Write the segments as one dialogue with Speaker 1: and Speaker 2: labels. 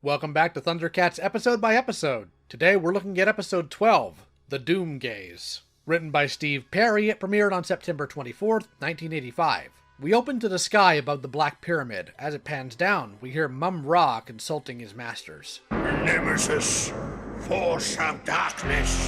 Speaker 1: Welcome back to ThunderCats episode by episode. Today we're looking at episode 12, The Doomgaze. Written by Steve Perry, it premiered on September 24th, 1985. We open to the sky above the Black Pyramid. As it pans down, we hear Mum-Ra consulting his masters.
Speaker 2: Nemesis, force of darkness,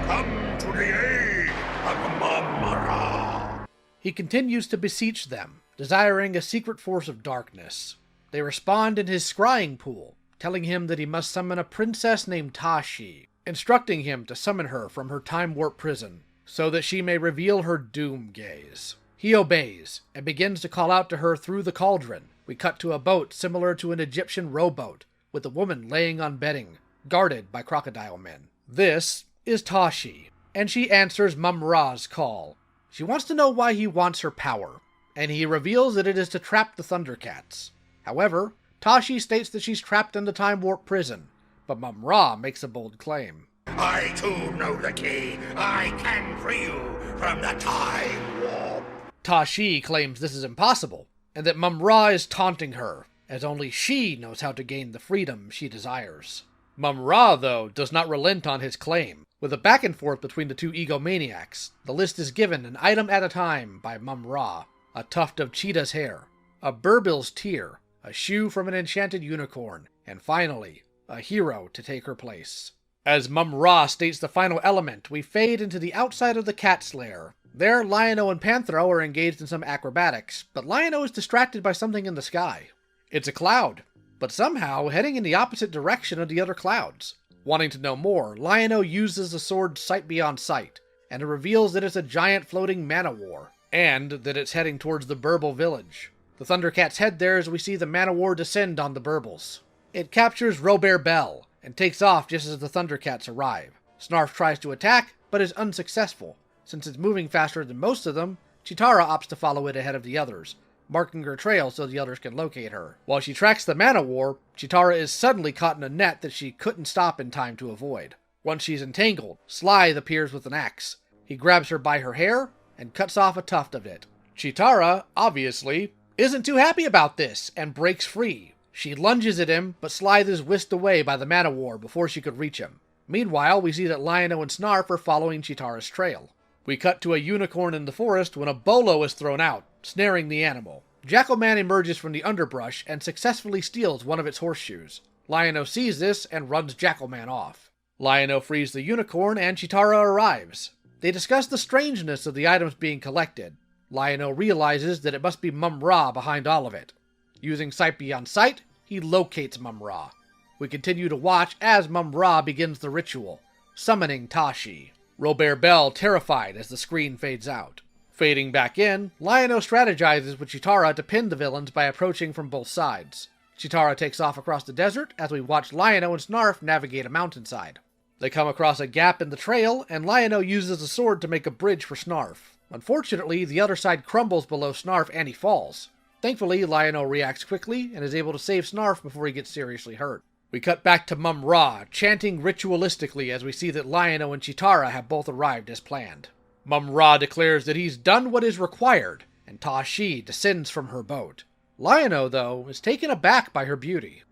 Speaker 2: come to the aid of Mum-Ra.
Speaker 1: He continues to beseech them, desiring a secret force of darkness. They respond in his scrying pool, telling him that he must summon a princess named Tashi, instructing him to summon her from her time warp prison, so that she may reveal her Doomgaze. He obeys, and begins to call out to her through the cauldron. We cut to a boat similar to an Egyptian rowboat, with a woman laying on bedding, guarded by crocodile men. This is Tashi, and she answers Mum-Ra's call. She wants to know why he wants her power, and he reveals that it is to trap the ThunderCats. However, Tashi states that she's trapped in the time warp prison, but Mum-Ra makes a bold claim.
Speaker 2: I too know the key. I can free you from the time warp.
Speaker 1: Tashi claims this is impossible, and that Mum-Ra is taunting her, as only she knows how to gain the freedom she desires. Mum-Ra, though, does not relent on his claim. With a back and forth between the two egomaniacs, the list is given an item at a time by Mum-Ra. A tuft of cheetah's hair, a burbil's tear, a shoe from an enchanted unicorn, and finally, a hero to take her place. As Mum-Ra states the final element, we fade into the outside of the cat's lair. There, Lion-O and Panthro are engaged in some acrobatics, but Lion-O is distracted by something in the sky. It's a cloud, but somehow heading in the opposite direction of the other clouds. Wanting to know more, Lion-O uses the sword Sight Beyond Sight, and it reveals that it's a giant floating man-o-war, and that it's heading towards the Burble village. The ThunderCats head there as we see the man-o-war descend on the Burbles. It captures Robert Bell, and takes off just as the ThunderCats arrive. Snarf tries to attack, but is unsuccessful. Since it's moving faster than most of them, Cheetara opts to follow it ahead of the others, marking her trail so the others can locate her. While she tracks the man-o-war, Cheetara is suddenly caught in a net that she couldn't stop in time to avoid. Once she's entangled, Slythe appears with an axe. He grabs her by her hair, and cuts off a tuft of it. Cheetara, obviously, isn't too happy about this, and breaks free. She lunges at him, but Slythe is whisked away by the man-o-war before she could reach him. Meanwhile, we see that Lion-O and Snarf are following Cheetara's trail. We cut to a unicorn in the forest when a bolo is thrown out, snaring the animal. Jackalman emerges from the underbrush and successfully steals one of its horseshoes. Lion-O sees this and runs Jackalman off. Lion-O frees the unicorn and Cheetara arrives. They discuss the strangeness of the items being collected. Lion-O realizes that it must be Mum-Ra behind all of it. Using Sight Beyond Sight, he locates Mum-Ra. We continue to watch as Mum-Ra begins the ritual, summoning Tashi. Robert Bell terrified as the screen fades out. Fading back in, Lion-O strategizes with Cheetara to pin the villains by approaching from both sides. Cheetara takes off across the desert as we watch Lion-O and Snarf navigate a mountainside. They come across a gap in the trail, and Lion-O uses a sword to make a bridge for Snarf. Unfortunately, the other side crumbles below Snarf and he falls. Thankfully, Lion-O reacts quickly and is able to save Snarf before he gets seriously hurt. We cut back to Mum-Ra, chanting ritualistically as we see that Lion-O and Cheetara have both arrived as planned. Mum-Ra declares that he's done what is required, and Tashi descends from her boat. Lion-O, though, is taken aback by her beauty.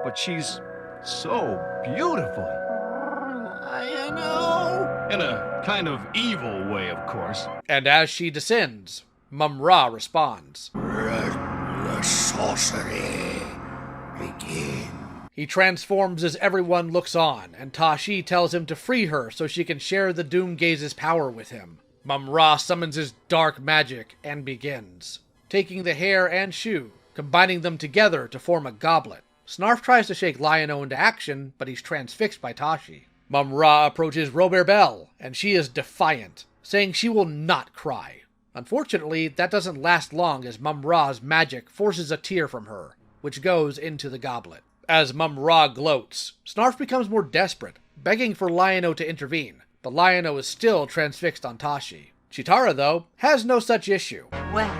Speaker 3: But she's so beautiful.
Speaker 4: Lion-O!
Speaker 3: In a kind of evil way, of course.
Speaker 1: And as she descends, Mum-Ra responds.
Speaker 2: Let the sorcery begin.
Speaker 1: He transforms as everyone looks on, and Tashi tells him to free her so she can share the Doomgaze's power with him. Mum-Ra summons his dark magic and begins, taking the hair and shoe, combining them together to form a goblet. Snarf tries to shake Lion-O into action, but he's transfixed by Tashi. Mum-Ra approaches Robert Bell, and she is defiant, saying she will not cry. Unfortunately, that doesn't last long as Mum-Ra's magic forces a tear from her, which goes into the goblet. As Mum-Ra gloats, Snarf becomes more desperate, begging for Lion-O to intervene, but Lion-O is still transfixed on Tashi. Cheetara, though, has no such issue.
Speaker 4: Well,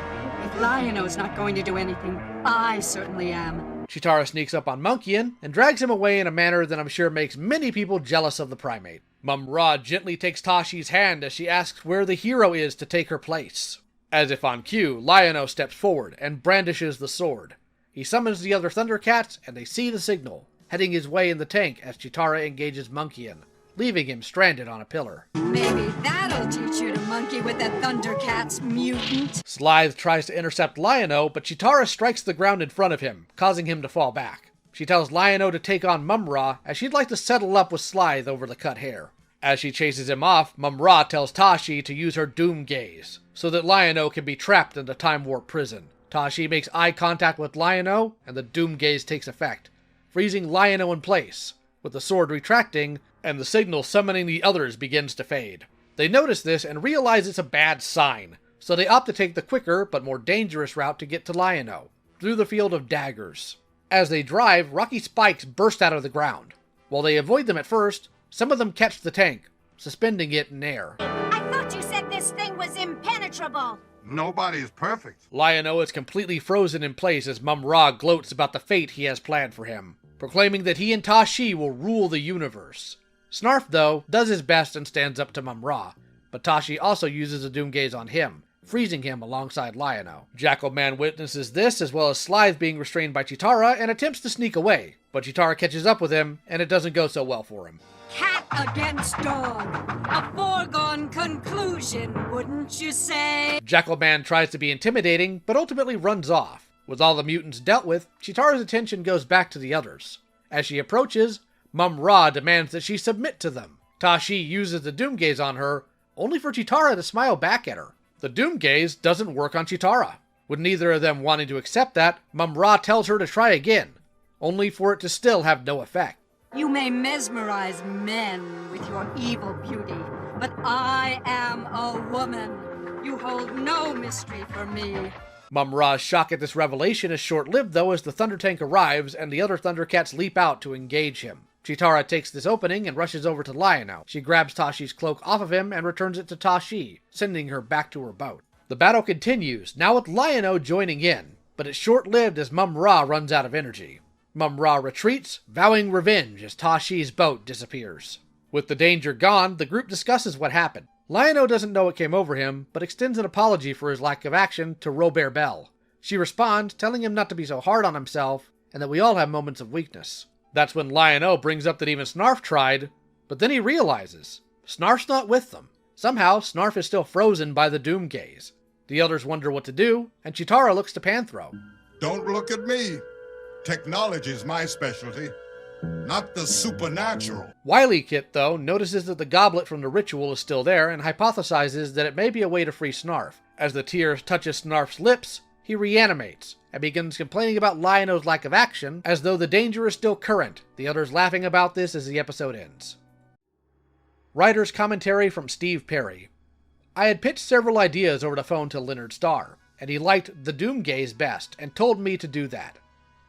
Speaker 4: if Lion-O's not going to do anything, I certainly am.
Speaker 1: Cheetara sneaks up on Monkeyan and drags him away in a manner that I'm sure makes many people jealous of the primate. Mum-Ra gently takes Tashi's hand as she asks where the hero is to take her place. As if on cue, Lion-O steps forward and brandishes the sword. He summons the other ThunderCats, and they see the signal. heading his way in the tank as Chitara engages Monkeyin, leaving him stranded on a pillar.
Speaker 4: Maybe that'll teach you to monkey with the ThunderCats, mutant.
Speaker 1: Slythe tries to intercept Lion-O, but Chitara strikes the ground in front of him, causing him to fall back. She tells Lion-O to take on Mum-Ra, as she'd like to settle up with Slythe over the cut hair. As she chases him off, Mum-Ra tells Tashi to use her Doomgaze, so that Lion-O can be trapped in the Time Warp prison. Tashi makes eye contact with Lion-O, and the Doomgaze takes effect, freezing Lion-O in place, with the sword retracting, and the signal summoning the others begins to fade. They notice this and realize it's a bad sign, so they opt to take the quicker but more dangerous route to get to Lion-O, through the field of daggers. As they drive, rocky spikes burst out of the ground. While they avoid them at first, some of them catch the tank, suspending it in air.
Speaker 5: I thought you said this thing was impenetrable.
Speaker 2: Nobody is perfect.
Speaker 1: Lion-O is completely frozen in place as Mum-Ra gloats about the fate he has planned for him, proclaiming that he and Tashi will rule the universe. Snarf, though, does his best and stands up to Mum-Ra, but Tashi also uses a Doomgaze on him, freezing him alongside Lion-O. Jackalman witnesses this, as well as Slythe being restrained by Chitara, and attempts to sneak away, but Chitara catches up with him, and it doesn't go so well for him.
Speaker 4: Cat against dog. A foregone conclusion, wouldn't you say?
Speaker 1: Jackalman tries to be intimidating, but ultimately runs off. With all the mutants dealt with, Chitara's attention goes back to the others. As she approaches, Mum-Ra demands that she submit to them. Tashi uses the Doomgaze on her, only for Chitara to smile back at her. The Doomgaze doesn't work on Chitara. With neither of them wanting to accept that, Mum-Ra tells her to try again, only for it to still have no effect.
Speaker 4: You may mesmerize men with your evil beauty, but I am a woman. You hold no mystery for me.
Speaker 1: Mum-Ra's shock at this revelation is short-lived, though, as the Thunder Tank arrives and the other ThunderCats leap out to engage him. Chitara takes this opening and rushes over to Lion-O. She grabs Tashi's cloak off of him and returns it to Tashi, sending her back to her boat. The battle continues, now with Lion-O joining in, but it's short-lived as Mum-Ra runs out of energy. Mum-Ra retreats, vowing revenge as Tashi's boat disappears. With the danger gone, the group discusses what happened. Lion-O doesn't know what came over him, but extends an apology for his lack of action to Robert Bell. She responds, telling him not to be so hard on himself, and that we all have moments of weakness. That's when Lion-O brings up that even Snarf tried, but then he realizes Snarf's not with them. Somehow, Snarf is still frozen by the Doomgaze. The others wonder what to do, and Chitara looks to Panthro.
Speaker 2: Don't look at me. Technology is my specialty, not the supernatural.
Speaker 1: Wily Kit, though, notices that the goblet from the ritual is still there and hypothesizes that it may be a way to free Snarf. As the tear touches Snarf's lips, he reanimates and begins complaining about Lion-O's lack of action, as though the danger is still current, the others laughing about this as the episode ends. Writer's commentary from Steve Perry. I had pitched several ideas over the phone to Leonard Starr, and he liked the Doomgaze best and told me to do that.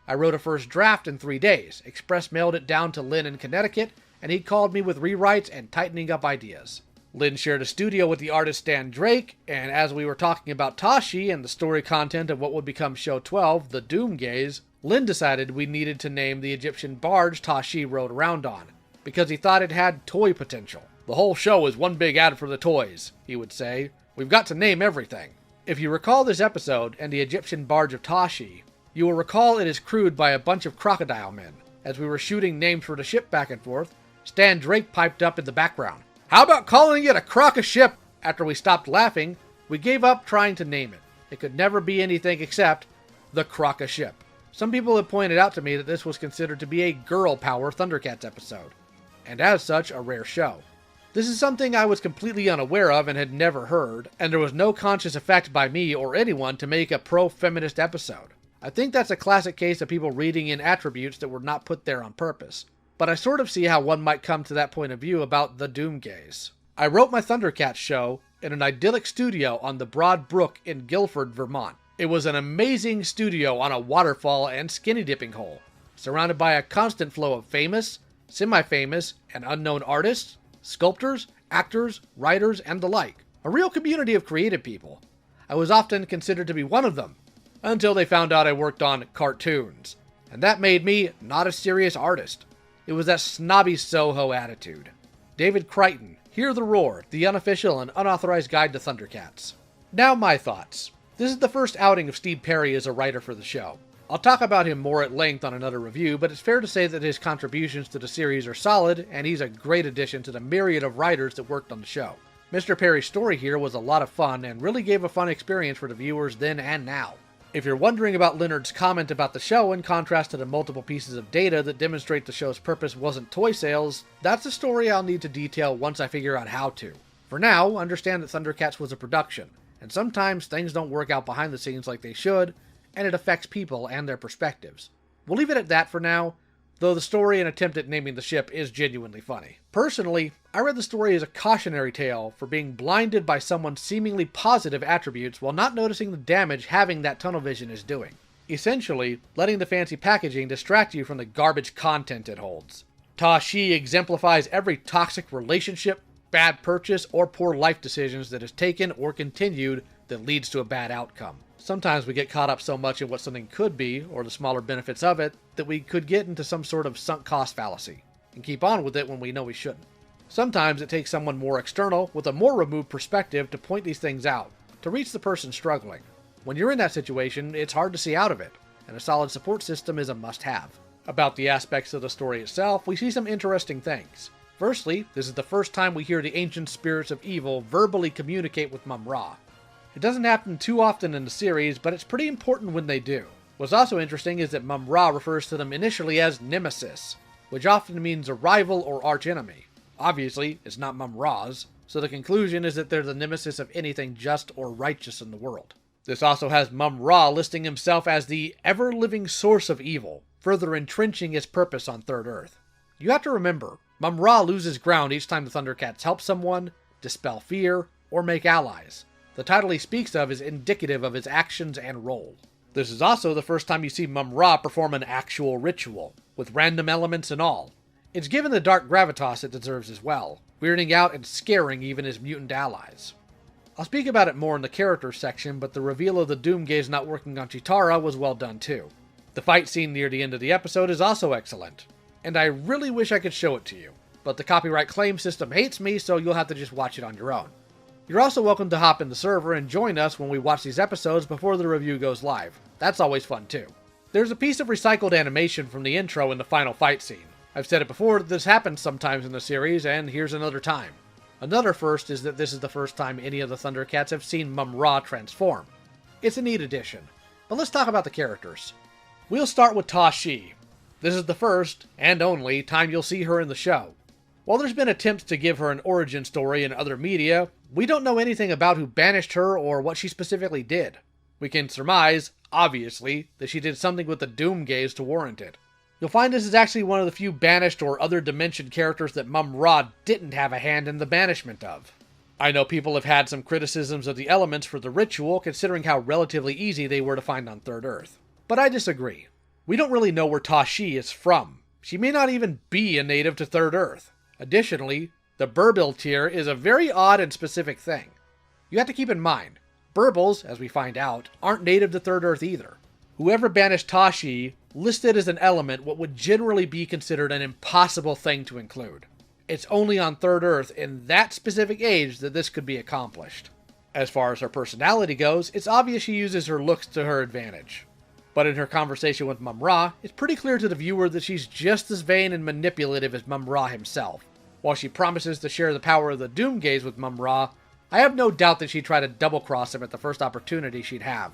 Speaker 1: I wrote a first draft in 3 days, express mailed it down to Lynn in Connecticut, and he called me with rewrites and tightening up ideas. Lynn shared a studio with the artist Stan Drake, and as we were talking about Tashi and the story content of what would become Show 12, The Doomgaze, Lynn decided we needed to name the Egyptian barge Tashi rode around on, because he thought it had toy potential. The whole show is one big ad for the toys, he would say. We've got to name everything. If you recall this episode and the Egyptian barge of Tashi, you will recall it is crewed by a bunch of crocodile men. As we were shooting names for the ship back and forth, Stan Drake piped up in the background. How about calling it a croc-a-ship? After we stopped laughing, we gave up trying to name it. It could never be anything except the croc-a-ship. Some people have pointed out to me that this was considered to be a girl power ThunderCats episode, and as such, a rare show. This is something I was completely unaware of and had never heard, and there was no conscious effect by me or anyone to make a pro-feminist episode. I think that's a classic case of people reading in attributes that were not put there on purpose. But I sort of see how one might come to that point of view about the Doomgaze. I wrote my ThunderCats show in an idyllic studio on the Broad Brook in Guilford, Vermont. It was an amazing studio on a waterfall and skinny dipping hole, surrounded by a constant flow of famous, semi-famous, and unknown artists, sculptors, actors, writers, and the like. A real community of creative people. I was often considered to be one of them, until they found out I worked on cartoons, and that made me not a serious artist. It was that snobby Soho attitude. David Crichton, Hear the Roar, the unofficial and unauthorized guide to ThunderCats. Now my thoughts. This is the first outing of Steve Perry as a writer for the show. I'll talk about him more at length on another review, but it's fair to say that his contributions to the series are solid, and he's a great addition to the myriad of writers that worked on the show. Mr. Perry's story here was a lot of fun, and really gave a fun experience for the viewers then and now. If you're wondering about Leonard's comment about the show in contrast to the multiple pieces of data that demonstrate the show's purpose wasn't toy sales, that's a story I'll need to detail once I figure out how to. For now, understand that ThunderCats was a production, and sometimes things don't work out behind the scenes like they should, and it affects people and their perspectives. We'll leave it at that for now, though the story and attempt at naming the ship is genuinely funny. Personally, I read the story as a cautionary tale for being blinded by someone's seemingly positive attributes while not noticing the damage having that tunnel vision is doing. Essentially, letting the fancy packaging distract you from the garbage content it holds. Ta Shi exemplifies every toxic relationship, bad purchase, or poor life decisions that is taken or continued that leads to a bad outcome. Sometimes we get caught up so much in what something could be, or the smaller benefits of it, that we could get into some sort of sunk cost fallacy, and keep on with it when we know we shouldn't. Sometimes it takes someone more external, with a more removed perspective to point these things out, to reach the person struggling. When you're in that situation, it's hard to see out of it, and a solid support system is a must-have. About the aspects of the story itself, we see some interesting things. Firstly, this is the first time we hear the ancient spirits of evil verbally communicate with Mum Ra. It doesn't happen too often in the series, but it's pretty important when they do. What's also interesting is that Mum Ra refers to them initially as Nemesis, which often means a rival or archenemy. Obviously, it's not Mum Ra's, so the conclusion is that they're the nemesis of anything just or righteous in the world. This also has Mum Ra listing himself as the ever-living source of evil, further entrenching his purpose on Third Earth. You have to remember, Mum Ra loses ground each time the ThunderCats help someone, dispel fear, or make allies. The title he speaks of is indicative of his actions and role. This is also the first time you see Mum Ra perform an actual ritual, with random elements and all. It's given the dark gravitas it deserves as well, weirding out and scaring even his mutant allies. I'll speak about it more in the characters section, but the reveal of the Doomgaze not working on Chitara was well done too. The fight scene near the end of the episode is also excellent, and I really wish I could show it to you, but the copyright claim system hates me, so you'll have to just watch it on your own. You're also welcome to hop in the server and join us when we watch these episodes before the review goes live. That's always fun too. There's a piece of recycled animation from the intro in the final fight scene. I've said it before, this happens sometimes in the series, and here's another time. Another first is that this is the first time any of the ThunderCats have seen Mum Ra transform. It's a neat addition. But let's talk about the characters. We'll start with Ta Shi. This is the first, and only, time you'll see her in the show. While there's been attempts to give her an origin story in other media, we don't know anything about who banished her or what she specifically did. We can surmise, obviously, that she did something with the Doomgaze to warrant it. You'll find this is actually one of the few banished or other dimension characters that Mum Ra didn't have a hand in the banishment of. I know people have had some criticisms of the elements for the ritual, considering how relatively easy they were to find on Third Earth. But I disagree. We don't really know where Ta Shi is from. She may not even be a native to Third Earth. Additionally, the Burbil tier is a very odd and specific thing. You have to keep in mind, Burbils, as we find out, aren't native to Third Earth either. Whoever banished Ta Shi listed as an element what would generally be considered an impossible thing to include. It's only on Third Earth in that specific age that this could be accomplished. As far as her personality goes, it's obvious she uses her looks to her advantage. But in her conversation with Mum Ra, it's pretty clear to the viewer that she's just as vain and manipulative as Mum Ra himself. While she promises to share the power of the Doomgaze with Mum Ra, I have no doubt that she'd try to double-cross him at the first opportunity she'd have.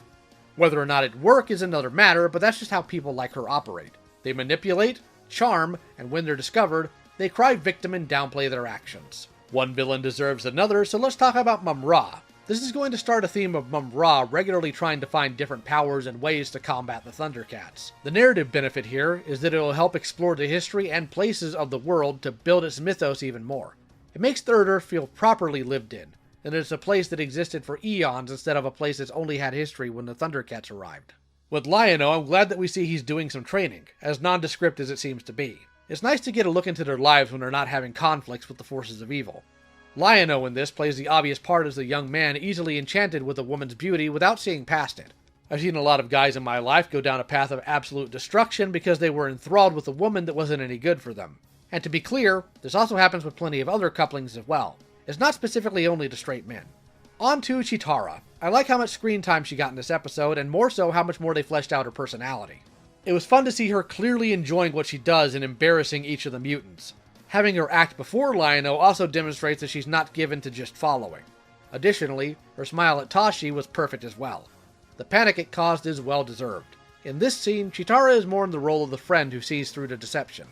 Speaker 1: Whether or not it'd work is another matter, but that's just how people like her operate. They manipulate, charm, and when they're discovered, they cry victim and downplay their actions. One villain deserves another, so let's talk about Mum Ra. This is going to start a theme of Mum Ra regularly trying to find different powers and ways to combat the ThunderCats. The narrative benefit here is that it will help explore the history and places of the world to build its mythos even more. It makes Third Earth feel properly lived in, and it's a place that existed for eons instead of a place that's only had history when the ThunderCats arrived. With Lion-O, I'm glad that we see he's doing some training, as nondescript as it seems to be. It's nice to get a look into their lives when they're not having conflicts with the forces of evil. Lion-O in this plays the obvious part as the young man easily enchanted with a woman's beauty without seeing past it. I've seen a lot of guys in my life go down a path of absolute destruction because they were enthralled with a woman that wasn't any good for them. And to be clear, this also happens with plenty of other couplings as well. It's not specifically only to straight men. On to Chitara. I like how much screen time she got in this episode, and more so how much more they fleshed out her personality. It was fun to see her clearly enjoying what she does and embarrassing each of the mutants. Having her act before Lion-O also demonstrates that she's not given to just following. Additionally, her smile at Tashi was perfect as well. The panic it caused is well deserved. In this scene, Chitara is more in the role of the friend who sees through the deception.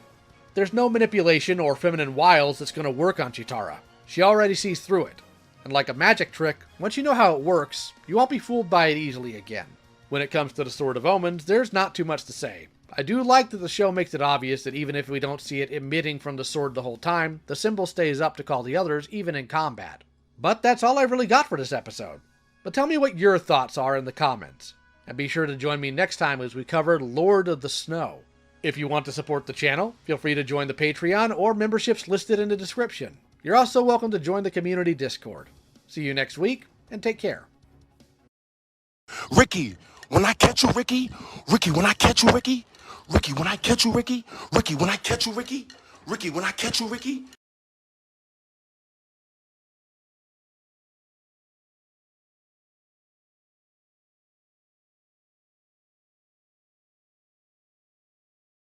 Speaker 1: There's no manipulation or feminine wiles that's going to work on Chitara. She already sees through it. And like a magic trick, once you know how it works, you won't be fooled by it easily again. When it comes to the Sword of Omens, there's not too much to say. I do like that the show makes it obvious that even if we don't see it emitting from the sword the whole time, the symbol stays up to call the others even in combat. But that's all I've really got for this episode. But tell me what your thoughts are in the comments. And be sure to join me next time as we cover Lord of the Snow. If you want to support the channel, feel free to join the Patreon or memberships listed in the description. You're also welcome to join the community Discord. See you next week, and take care.
Speaker 6: Ricky, when I catch you, Ricky, Ricky, when I catch you, Ricky, Ricky, when I catch you, Ricky, Ricky, when I catch you, Ricky, Ricky, when I catch you, Ricky.